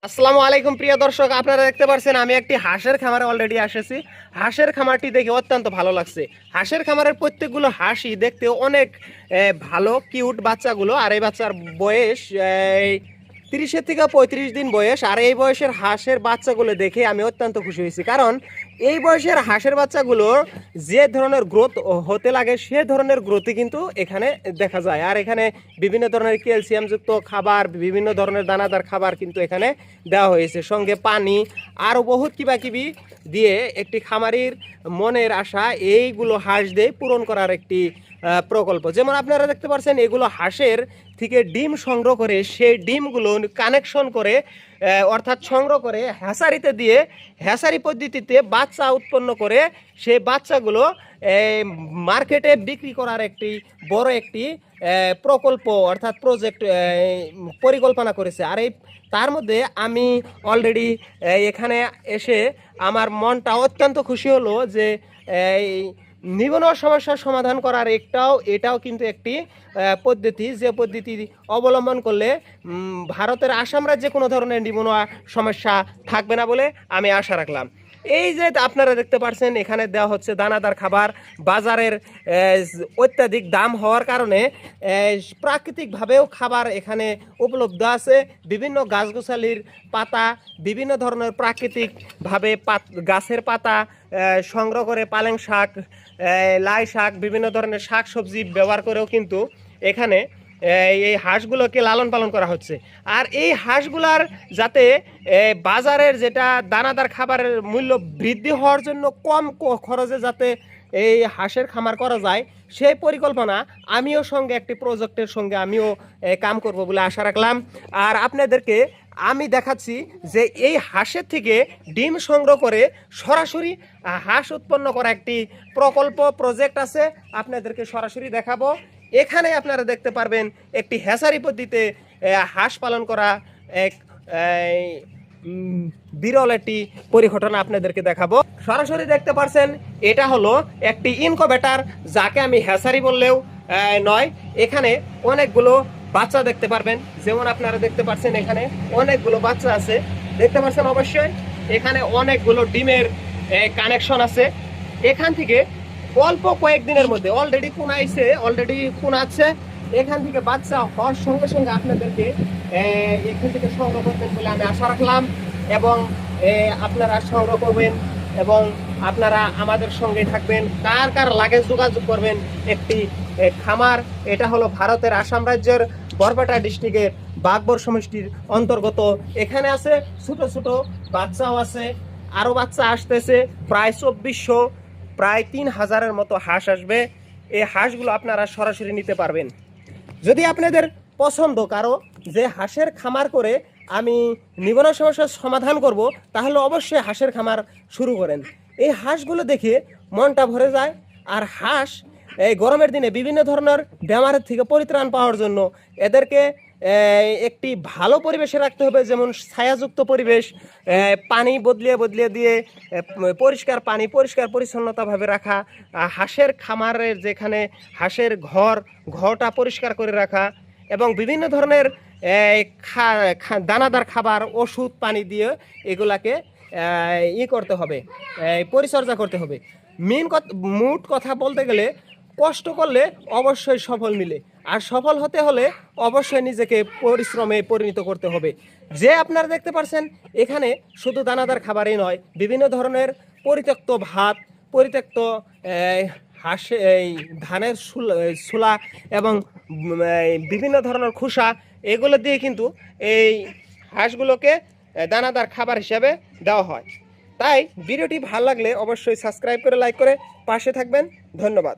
আসসালামু আলাইকুম প্রিয় দর্শক, আপনারা দেখতে পাচ্ছেন আমি একটি হাঁসের খামারে অলরেডি এসেছি। হাঁসের খামারটি দেখে অত্যন্ত ভালো লাগছে। হাঁসের খামারের প্রত্যেকগুলো হাঁসই দেখতে অনেক ভালো কিউট বাচ্চাগুলো। আর এই বাচ্চার বয়স 30 থেকে 35 দিন বয়স। আর এই বয়সের হাঁসের বাচ্চাগুলো দেখে আমি অত্যন্ত খুশি হয়েছি, কারণ এই বয়সের হাঁসের বাচ্চাগুলোর যে ধরনের গ্রোথ হতে লাগে সে ধরনের গ্রোথই কিন্তু এখানে দেখা যায়। আর এখানে বিভিন্ন ধরনের ক্যালসিয়ামযুক্ত খাবার, বিভিন্ন ধরনের দানাদার খাবার কিন্তু এখানে দেওয়া হয়েছে, সঙ্গে পানি আরও বহুত কিবাকিবি দিয়ে একটি খামারির মনের আশা এইগুলো হাঁস দিয়ে পূরণ করার একটি প্রকল্প। যেমন আপনারা দেখতে পাচ্ছেন এগুলো হাঁসের থেকে ডিম সংগ্রহ করে সেই ডিমগুলো কানেকশন করে অর্থাৎ সংগ্রহ করে হ্যাসারিতে দিয়ে হ্যাসারি পদ্ধতিতে বাচ্চা উৎপন্ন করে সেই বাচ্চাগুলো মার্কেটে বিক্রি করার একটি বড় একটি প্রকল্প অর্থাৎ প্রজেক্ট পরিকল্পনা করেছে। আর এই তার মধ্যে আমি অলরেডি এখানে এসে আমার মনটা অত্যন্ত খুশি হলো যে এই নিবন সমস্যার সমাধান করার এটাও কিন্তু একটি পদ্ধতি, যে পদ্ধতি অবলম্বন করলে ভারতের আসাম রাজ্যে কোনো ধরনের নিবন সমস্যা থাকবে না বলে আমি আশা রাখলাম। এই যে আপনারা দেখতে পাচ্ছেন এখানে দেওয়া হচ্ছে দানাদার খাবার। বাজারের অত্যাধিক দাম হওয়ার কারণে প্রাকৃতিকভাবেও খাবার এখানে উপলব্ধ আছে। বিভিন্ন গাছগাছালির পাতা, বিভিন্ন ধরনের প্রাকৃতিকভাবে গাছের পাতা সংগ্রহ করে পালং শাক, লাই শাক, বিভিন্ন ধরনের শাক সবজি ব্যবহার করেও কিন্তু এখানে এই হাঁসগুলোকে লালন পালন করা হচ্ছে। আর এই হাঁসগুলার যাতে বাজারের যেটা দানাদার খাবারের মূল্য বৃদ্ধি হওয়ার জন্য কম খরচে যাতে এই হাঁসের খামার করা যায়, সেই পরিকল্পনা আমিও সঙ্গে একটি প্রজেক্টের সঙ্গে আমিও কাম করব বলে আশা রাখলাম। আর আপনাদেরকে আমি দেখাচ্ছি যে এই হাঁসের থেকে ডিম সংগ্রহ করে সরাসরি হাঁস উৎপন্ন করা একটি প্রজেক্ট আছে, আপনাদেরকে সরাসরি দেখাবো। এখানে আপনারা দেখতে পারবেন একটি হ্যাচারি পদ্ধতিতে হাঁস পালন করা এক বিরল একটি পরিঘটনা আপনাদেরকে দেখাবো। সরাসরি দেখতে পাচ্ছেন এটা হলো একটি ইনকুবেটর, যাকে আমি হ্যাচারি বললেও নয়। এখানে অনেকগুলো বাচ্চা দেখতে পারবেন, যেমন আপনারা দেখতে পাচ্ছেন এখানে অনেকগুলো বাচ্চা আছে, দেখতে পাচ্ছেন অবশ্যই। এখানে অনেকগুলো ডিমের কানেকশন আছে। এখান থেকে অল্প কয়েকদিনের মধ্যে অলরেডি কুনাচ্ছে। এখান থেকে বাচ্চা হওয়ার সঙ্গে সঙ্গে আপনাদেরকে এখান থেকে সংগ্রহ করবেন বলে আমি আশা রাখলাম, এবং আপনারা সংগ্রহ করবেন এবং আপনারা আমাদের সঙ্গে থাকবেন। কার কার লাগে যোগাযোগ করবেন একটি খামার। এটা হলো ভারতের আসাম রাজ্যের বরপেটা ডিস্ট্রিক্টের বাগবর সমষ্টির অন্তর্গত। এখানে আছে ছোট ছোট বাচ্চাও আছে, আরও বাচ্চা আসতেছে। প্রায় 2400, প্রায় 3000-এর মতো হাঁস আসবে। এই হাঁসগুলো আপনারা সরাসরি নিতে পারবেন। যদি আপনাদের পছন্দ কারো যে হাঁসের খামার করে আমি নিবন সমস্যার সমাধান করব, তাহলে অবশ্যই হাঁসের খামার শুরু করেন। এই হাঁসগুলো দেখে মনটা ভরে যায়। আর হাঁস এই গরমের দিনে বিভিন্ন ধরনের বেমারের থেকে পরিত্রাণ পাওয়ার জন্য এদেরকে একটি ভালো পরিবেশে রাখতে হবে, যেমন ছায়াযুক্ত পরিবেশ, পানি বদলিয়ে দিয়ে পরিষ্কার পানি, পরিষ্কার পরিচ্ছন্নতাভাবে রাখা, হাঁসের খামারের যেখানে হাঁসের ঘরটা পরিষ্কার করে রাখা, এবং বিভিন্ন ধরনের দানাদার খাবার, ওষুধ, পানি দিয়ে এগুলাকে করতে হবে, পরিচর্যা করতে হবে। মোট কথা বলতে গেলে কষ্ট করলে অবশ্যই সফল মিলে, আর সফল হতে হলে অবশ্যই নিজেকে পরিশ্রমে পরিণত করতে হবে। যে আপনারা দেখতে পাচ্ছেন এখানে শুধু দানাদার খাবারই নয়, বিভিন্ন ধরনের পরিত্যক্ত ভাত, পরিত্যক্ত ধানের ছোলা এবং বিভিন্ন ধরনের খোসা, এগুলো দিয়ে কিন্তু এই হাঁসগুলোকে দানাদার খাবার হিসাবে দেওয়া হয়। তাই ভিডিওটি ভালো লাগলে অবশ্যই সাবস্ক্রাইব করে, লাইক করে পাশে থাকবেন। ধন্যবাদ।